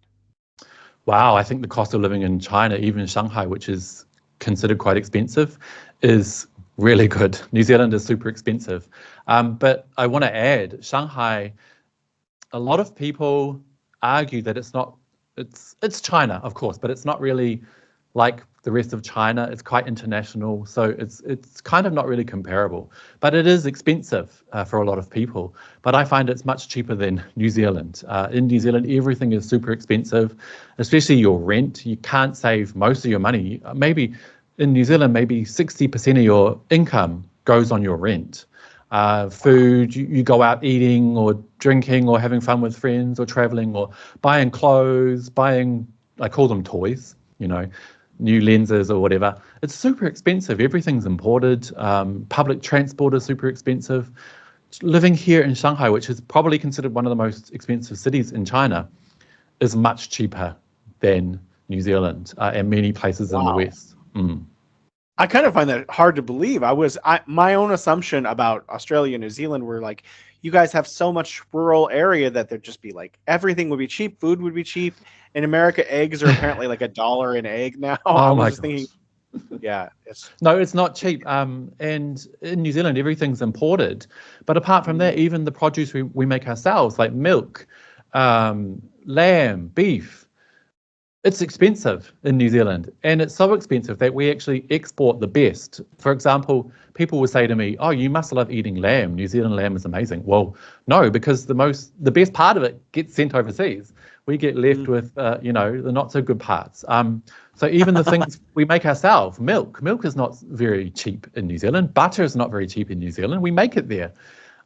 Wow, I think the cost of living in China, even in Shanghai, which is considered quite expensive, is really good. New Zealand is super expensive. But I want to add, Shanghai, a lot of people argue that it's China, of course, but it's not really like the rest of China. It's quite international, so it's kind of not really comparable. But it is expensive for a lot of people. But I find it's much cheaper than New Zealand. In New Zealand, everything is super expensive, especially your rent. You can't save most of your money. Maybe in New Zealand, maybe 60% of your income goes on your rent. Food, you go out eating or drinking or having fun with friends or traveling or buying clothes, I call them toys, new lenses or whatever. It's super expensive. Everything's imported. Public transport is super expensive. Living here in Shanghai, which is probably considered one of the most expensive cities in China, is much cheaper than New Zealand and many places in the West. I kind of find that hard to believe. My own assumption about Australia and New Zealand were like, you guys have so much rural area that there'd just be like, everything would be cheap, food would be cheap. In America, eggs are apparently like $1 an egg now. I was just thinking, yeah. No, it's not cheap. And in New Zealand, everything's imported. But apart from that, even the produce we make ourselves, like milk, lamb, beef, it's expensive in New Zealand, and it's so expensive that we actually export the best. For example, people will say to me, "Oh, you must love eating lamb. New Zealand lamb is amazing." Well, no, because the best part of it gets sent overseas. We get left with, the not so good parts. So even the things we make ourselves, milk is not very cheap in New Zealand. Butter is not very cheap in New Zealand. We make it there.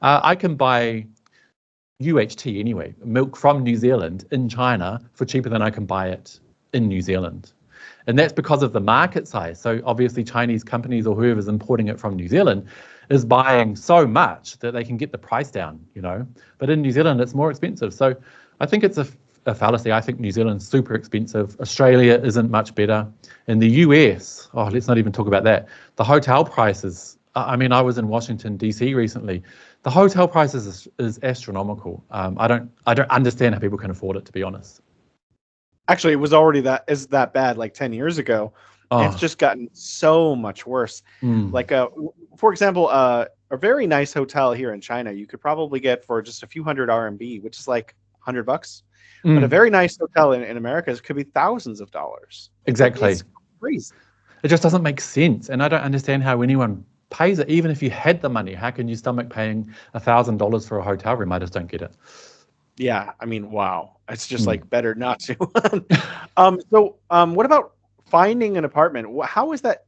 I can buy UHT anyway, milk from New Zealand in China for cheaper than I can buy it in New Zealand. And that's because of the market size. So obviously Chinese companies or whoever's importing it from New Zealand is buying so much that they can get the price down, But in New Zealand, it's more expensive. So I think it's a fallacy. I think New Zealand's super expensive. Australia isn't much better. In the US, let's not even talk about that. The hotel prices, I was in Washington, DC recently. The hotel prices is astronomical. I don't understand how people can afford it, to be honest. Actually, it was already that bad like 10 years ago. It's just gotten so much worse. Like, for example, a very nice hotel here in China, you could probably get for just a few hundred RMB, which is like $100. But a very nice hotel in America could be thousands of dollars. Exactly. It's crazy. It just doesn't make sense. And I don't understand how anyone pays it. Even if you had the money, how can you stomach paying $1,000 for a hotel room? I just don't get it. Yeah, wow. It's just like better not to. So what about finding an apartment? How is that?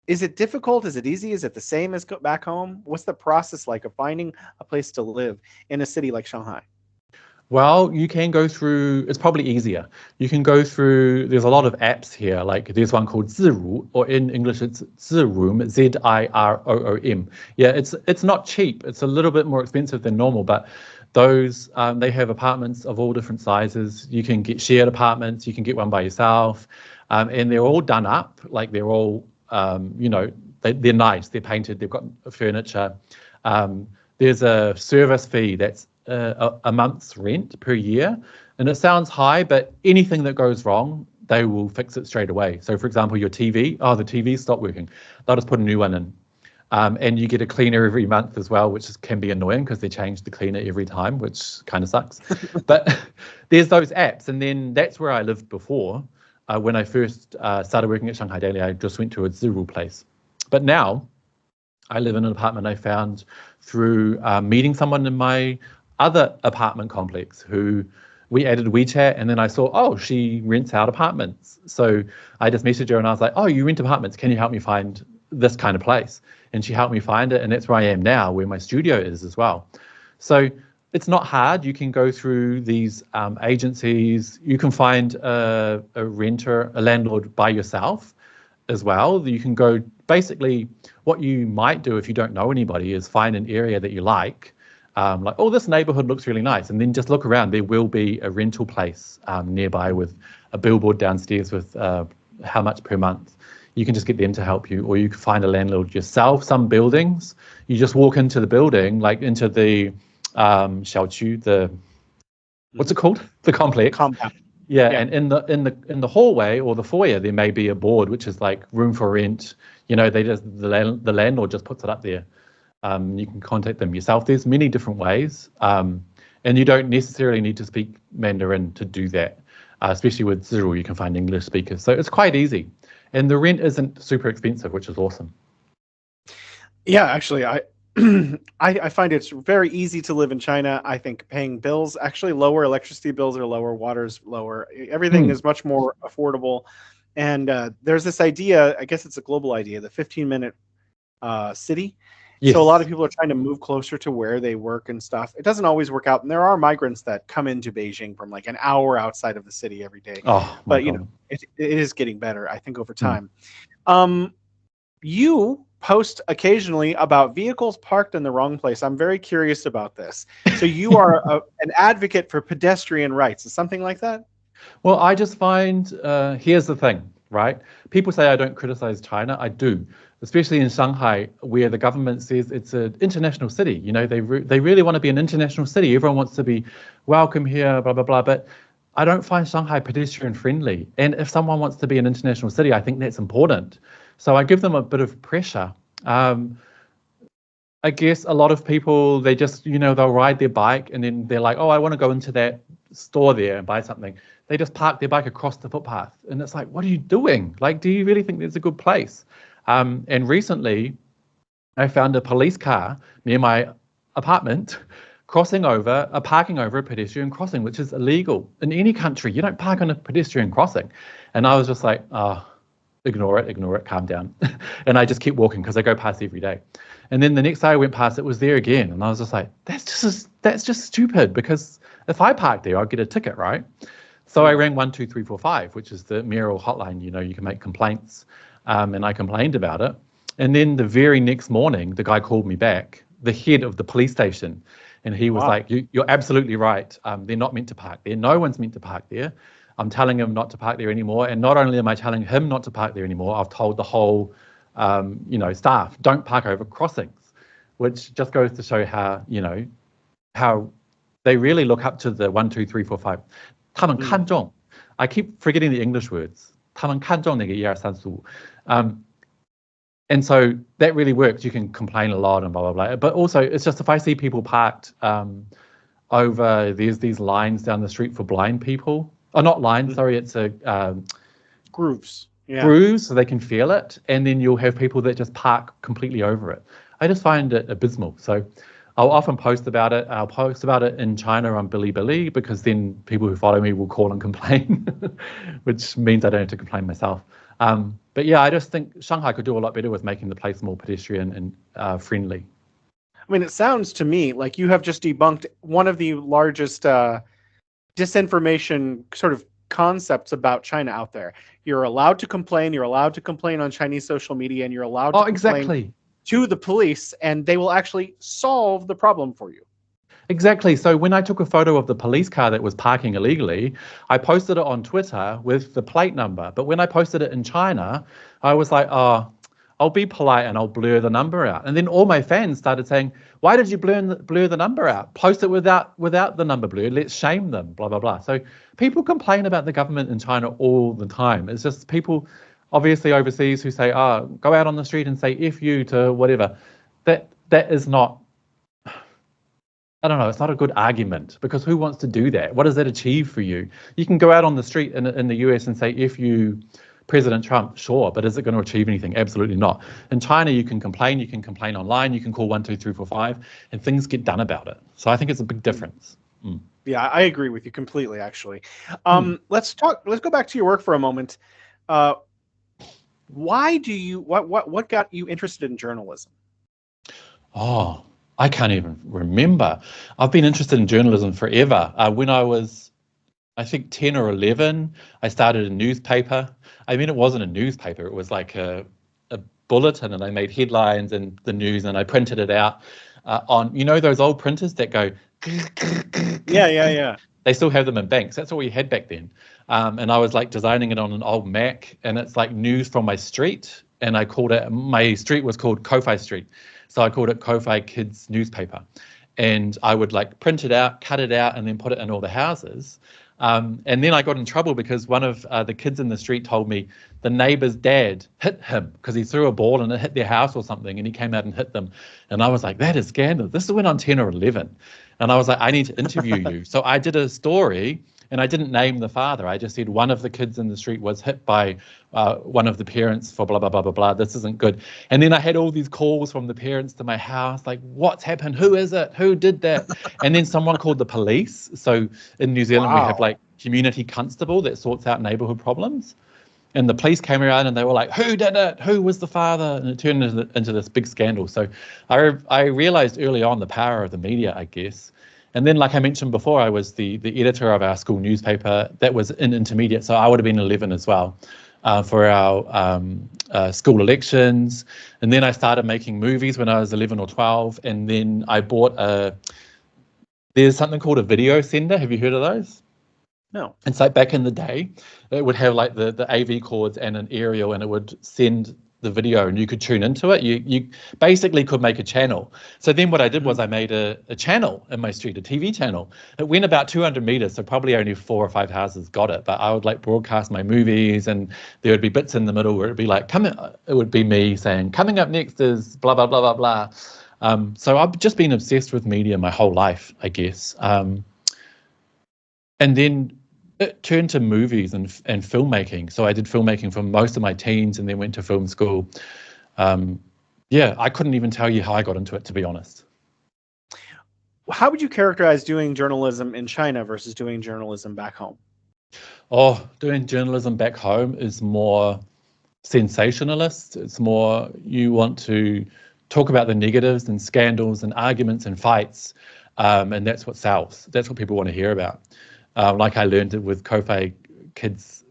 Is it difficult? Is it easy? Is it the same as back home? What's the process like of finding a place to live in a city like Shanghai? Well, you can go through, it's probably easier. You can go through, there's a lot of apps here, like there's one called Ziru, or in English it's Ziroom, Ziroom. Yeah, it's not cheap. It's a little bit more expensive than normal, but those, they have apartments of all different sizes. You can get shared apartments, you can get one by yourself, and they're all done up, like they're all, they're nice, they're painted, they've got furniture. There's a service fee that's a month's rent per year, and it sounds high, but anything that goes wrong, they will fix it straight away. So for example, your TV, the TV stopped working, they'll just put a new one in. And you get a cleaner every month as well, which can be annoying because they change the cleaner every time, which kind of sucks. But there's those apps, and then that's where I lived before. When I first started working at Shanghai Daily, I just went to a Ziru place. But now I live in an apartment I found through meeting someone in my other apartment complex who we added WeChat, and then I saw, she rents out apartments. So I just messaged her and I was like, you rent apartments, can you help me find this kind of place? And she helped me find it, and that's where I am now, where my studio is as well. So it's not hard. You can go through these agencies. You can find a landlord by yourself as well. You can go, basically what you might do if you don't know anybody is find an area that you like, this neighborhood looks really nice, and then just look around. There will be a rental place nearby with a billboard downstairs with how much per month. You can just get them to help you, or you can find a landlord yourself. Some buildings, you just walk into the building, like into the xiaoqu, what's it called? The complex. Compound. Yeah, and in the hallway or the foyer, there may be a board which is like room for rent. The landlord just puts it up there. You can contact them yourself. There's many different ways, and you don't necessarily need to speak Mandarin to do that. Especially with Ziru, you can find English speakers, so it's quite easy. and the rent isn't super expensive, which is awesome. Yeah, actually, I find it's very easy to live in China. I think paying bills actually lower, electricity bills are lower, water's lower. Everything is much more affordable. And there's this idea, I guess it's a global idea, the 15-minute city. Yes. So a lot of people are trying to move closer to where they work and stuff. It doesn't always work out. And there are migrants that come into Beijing from like an hour outside of the city every day. But, you know, it is getting better, I think, over time. You post occasionally about vehicles parked in the wrong place. I'm very curious about this. So you are an advocate for pedestrian rights. Is something like that? Well, I just find, here's the thing, right? People say I don't criticize China. I do, especially in Shanghai, where the government says it's an international city. You know, they really want to be an international city. Everyone wants to be welcome here, blah, blah, blah. But I don't find Shanghai pedestrian friendly. And if someone wants to be an international city, I think that's important. So I give them a bit of pressure. I guess a lot of people, they just, you know, they'll ride their bike and then they're like, oh, I want to go into that store there and buy something. They just park their bike across the footpath. And it's like, what are you doing? Like, do you really think there's a good place? And recently, I found a police car near my apartment parking over a pedestrian crossing, which is illegal. In any country, you don't park on a pedestrian crossing. And I was just like, oh, ignore it, calm down. And I just keep walking because I go past every day. And then the next day I went past, it was there again. And I was just like, that's just stupid, because if I park there, I'll get a ticket, right? So I rang 12345, which is the mayoral hotline. You know, you can make complaints. And I complained about it. And then the very next morning, the guy called me back, the head of the police station. And he was like, you're absolutely right. They're not meant to park there. No one's meant to park there. I'm telling him not to park there anymore. And not only am I telling him not to park there anymore, I've told the whole, staff, don't park over crossings, which just goes to show how, you know, how they really look up to the 1, 2, 3, 4, 5. 他们看重. I keep forgetting the English words. 他们看重那个1、2、3、4、5. And so that really works. You can complain a lot and blah, blah, blah. But also, it's just if I see people parked over, there's these lines down the street for blind people. Oh, not lines, sorry, it's a... grooves. Yeah. Grooves, so they can feel it. And then you'll have people that just park completely over it. I just find it abysmal. So I'll often post about it. I'll post about it in China on Bilibili, because then people who follow me will call and complain, which means I don't have to complain myself. But yeah, I just think Shanghai could do a lot better with making the place more pedestrian and friendly. I mean, it sounds to me like you have just debunked one of the largest disinformation sort of concepts about China out there. You're allowed to complain. You're allowed to complain on Chinese social media, and you're allowed to complain to the police, and they will actually solve the problem for you. Exactly. So when I took a photo of the police car that was parking illegally, I posted it on Twitter with the plate number. But when I posted it in China, I was like, oh, I'll be polite and I'll blur the number out. And then all my fans started saying, why did you blur the number out? Post it without the number blurred. Let's shame them, blah, blah, blah. So people complain about the government in China all the time. It's just people obviously overseas who say, oh, go out on the street and say F you to whatever. That is not, I don't know, it's not a good argument, because who wants to do that? What does that achieve for you? You can go out on the street in the US and say F you President Trump, sure, but is it going to achieve anything? Absolutely not. In China, you can complain online, you can call 1, 2, 3, 4, 5, and things get done about it. So I think it's a big difference. Yeah, I agree with you completely, actually. Let's go back to your work for a moment. Why do you, what got you interested in journalism? Oh, I can't even remember. I've been interested in journalism forever. When I was, I think 10 or 11, I started a newspaper. I mean, it wasn't a newspaper. It was like a bulletin, and I made headlines and the news, and I printed it out on, you know, those old printers that go. Yeah. They still have them in banks. That's what we had back then. And I was like designing it on an old Mac, and it's like news from my street. And I called it, my street was called Ko-Fi Street. So I called it Ko-Fi Kids Newspaper. And I would like print it out, cut it out, and then put it in all the houses. And then I got in trouble because one of the kids in the street told me the neighbor's dad hit him because he threw a ball and it hit their house or something, and he came out and hit them. And I was like, that is scandalous. This is when I'm 10 or 11. And I was like, I need to interview you. So I did a story, And I didn't name the father. I just said one of the kids in the street was hit by one of the parents for blah, blah, blah, blah, blah. This isn't good. And then I had all these calls from the parents to my house, like, what's happened? Who is it? Who did that? And then someone called the police. So in New Zealand, we have like community constable that sorts out neighborhood problems. And the police came around and they were like, who did it? Who was the father? And it turned into this big scandal. So I realized early on the power of the media, I guess. And then, like I mentioned before, I was the editor of our school newspaper that was in intermediate. So I would have been 11 as well for our school elections. And then I started making movies when I was 11 or 12. And then I bought there's something called a video sender. Have you heard of those? No. It's like back in the day, it would have like the AV cords and an aerial, and it would send the video and you could tune into it. You basically could make a channel. So then what I did was I made a channel in my street, a TV channel. It went about 200 meters, so probably only 4 or 5 houses got it. But I would like broadcast my movies, and there would be bits in the middle where it'd be like, it would be me saying, coming up next is blah, blah, blah, blah, blah. So I've just been obsessed with media my whole life, I guess. And then it turned to movies and filmmaking. So I did filmmaking for most of my teens and then went to film school. I couldn't even tell you how I got into it, to be honest. How would you characterize doing journalism in China versus doing journalism back home? Oh, doing journalism back home is more sensationalist. It's more you want to talk about the negatives and scandals and arguments and fights. And that's what sells. That's what people want to hear about. Like I learned it with Kofi Kids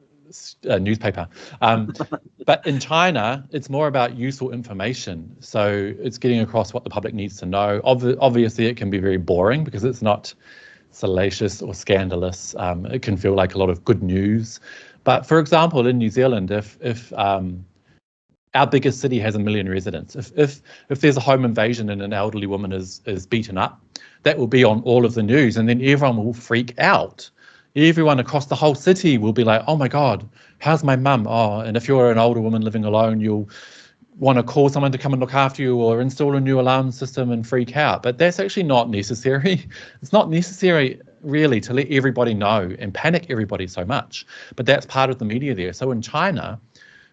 newspaper. But in China, it's more about useful information. So it's getting across what the public needs to know. Obviously, it can be very boring because it's not salacious or scandalous. It can feel like a lot of good news. But for example, in New Zealand, if our biggest city has 1 million residents, if there's a home invasion and an elderly woman is beaten up, that will be on all of the news, and then everyone will freak out. Everyone across the whole city will be like, oh my God, how's my mum? Oh, and if you're an older woman living alone, you'll want to call someone to come and look after you or install a new alarm system and freak out. But that's actually not necessary. It's not necessary really to let everybody know and panic everybody so much. But that's part of the media there. So in China,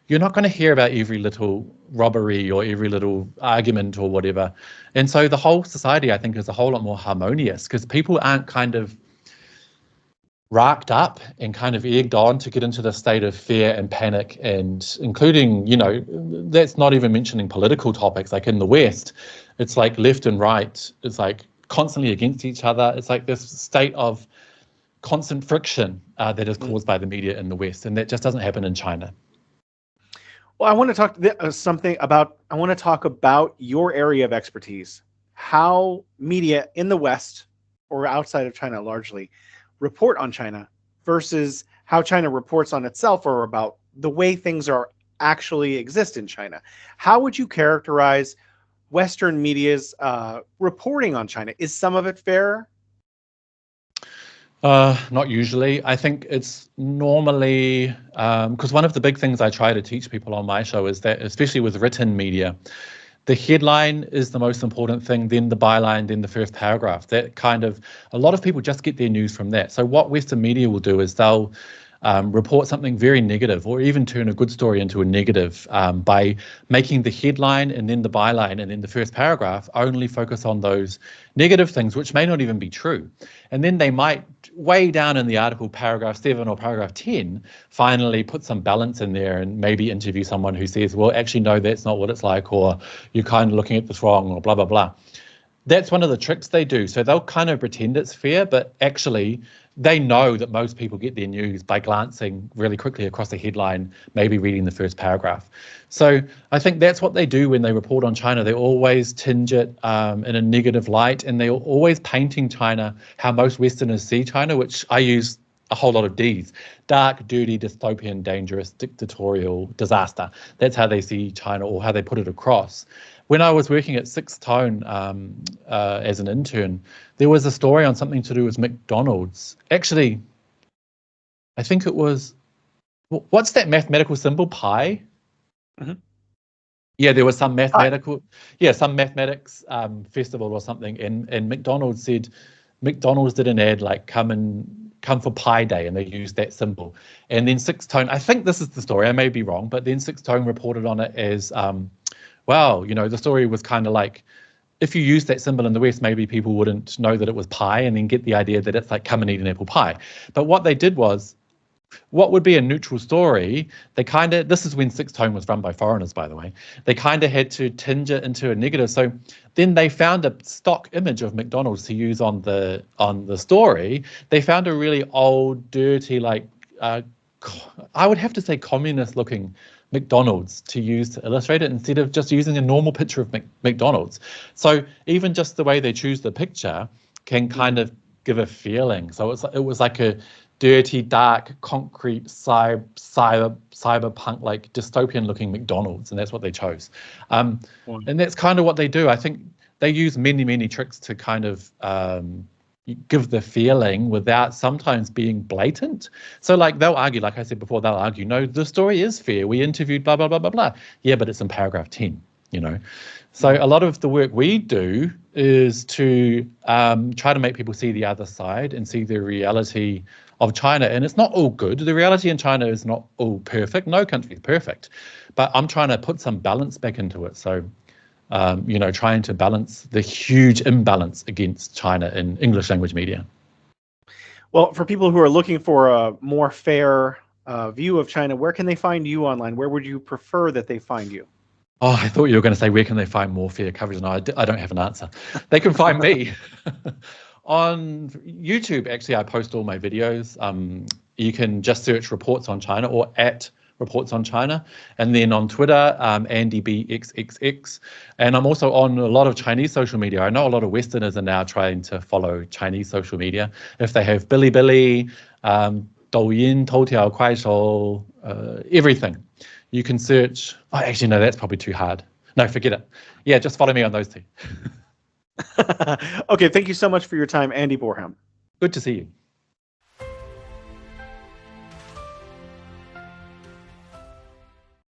you're not going to hear about every little robbery or every little argument or whatever. And so the whole society, I think, is a whole lot more harmonious because people aren't kind of racked up and kind of egged on to get into the state of fear and panic, and including, that's not even mentioning political topics. Like in the West, it's like left and right. It's like constantly against each other. It's like this state of constant friction that is caused by the media in the West. And that just doesn't happen in China. Well, I want to talk about your area of expertise, how media in the West or outside of China largely report on China versus how China reports on itself or about the way things are actually exist in China. How would you characterize Western media's reporting on China? Is some of it fair? Not usually. I think it's normally, because one of the big things I try to teach people on my show is that, especially with written media, the headline is the most important thing, then the byline, then the first paragraph. That kind of, a lot of people just get their news from that. So what Western media will do is they'll report something very negative or even turn a good story into a negative by making the headline and then the byline and then the first paragraph only focus on those negative things, which may not even be true. And then they might, way down in the article, paragraph 7 or paragraph 10, finally put some balance in there and maybe interview someone who says, well, actually, no, that's not what it's like, or you're kind of looking at this wrong, or blah, blah, blah. That's one of the tricks they do. So they'll kind of pretend it's fair, but actually they know that most people get their news by glancing really quickly across the headline, maybe reading the first paragraph. So I think that's what they do when they report on China. They always tinge it in a negative light, and they're always painting China how most Westerners see China, which I use a whole lot of Ds: dark, dirty, dystopian, dangerous, dictatorial, disaster. That's how they see China, or how they put it across. When I was working at Sixth Tone as an intern, there was a story on something to do with McDonald's. Actually, I think it was, what's that mathematical symbol, pi? Mm-hmm. Yeah, there was some mathematical, some mathematics festival or something, and McDonald's said, McDonald's did an ad like, come and come for Pi Day, and they used that symbol. And then Sixth Tone, I think this is the story, I may be wrong, but then Sixth Tone reported on it as, well, the story was kind of like, if you use that symbol in the West, maybe people wouldn't know that it was pie and then get the idea that it's like come and eat an apple pie. But what they did was, what would be a neutral story, this is when Sixth Tone was run by foreigners, by the way, they kind of had to tinge it into a negative. So then they found a stock image of McDonald's to use on the story. They found a really old, dirty, like, I would have to say communist looking McDonald's to use to illustrate it, instead of just using a normal picture of McDonald's. So even just the way they choose the picture can kind of give a feeling. So it was like a dirty, dark, concrete, cyberpunk, like dystopian looking McDonald's, and that's what they chose. And that's kind of what they do. I think they use many, many tricks to kind of give the feeling without sometimes being blatant. So like they'll argue, like I said before, they'll argue, no, the story is fair. We interviewed blah, blah, blah, blah, blah. Yeah, but it's in paragraph 10, So a lot of the work we do is to try to make people see the other side and see the reality of China. And it's not all good. The reality in China is not all perfect. No country is perfect. But I'm trying to put some balance back into it. So trying to balance the huge imbalance against China in English language media. Well, for people who are looking for a more fair view of China, where can they find you online? Where would you prefer that they find you? Oh, I thought you were going to say, where can they find more fair coverage? No, I don't have an answer. They can find me on YouTube. Actually, I post all my videos. You can just search Reports on China or at Reports on China, and then on Twitter, AndyBXXX, and I'm also on a lot of Chinese social media. I know a lot of Westerners are now trying to follow Chinese social media. If they have Bilibili, Douyin, Toutiao, Kuaishou, everything, you can search. Oh, actually, no, that's probably too hard. No, forget it. Yeah, just follow me on those two. Okay, thank you so much for your time, Andy Boreham. Good to see you.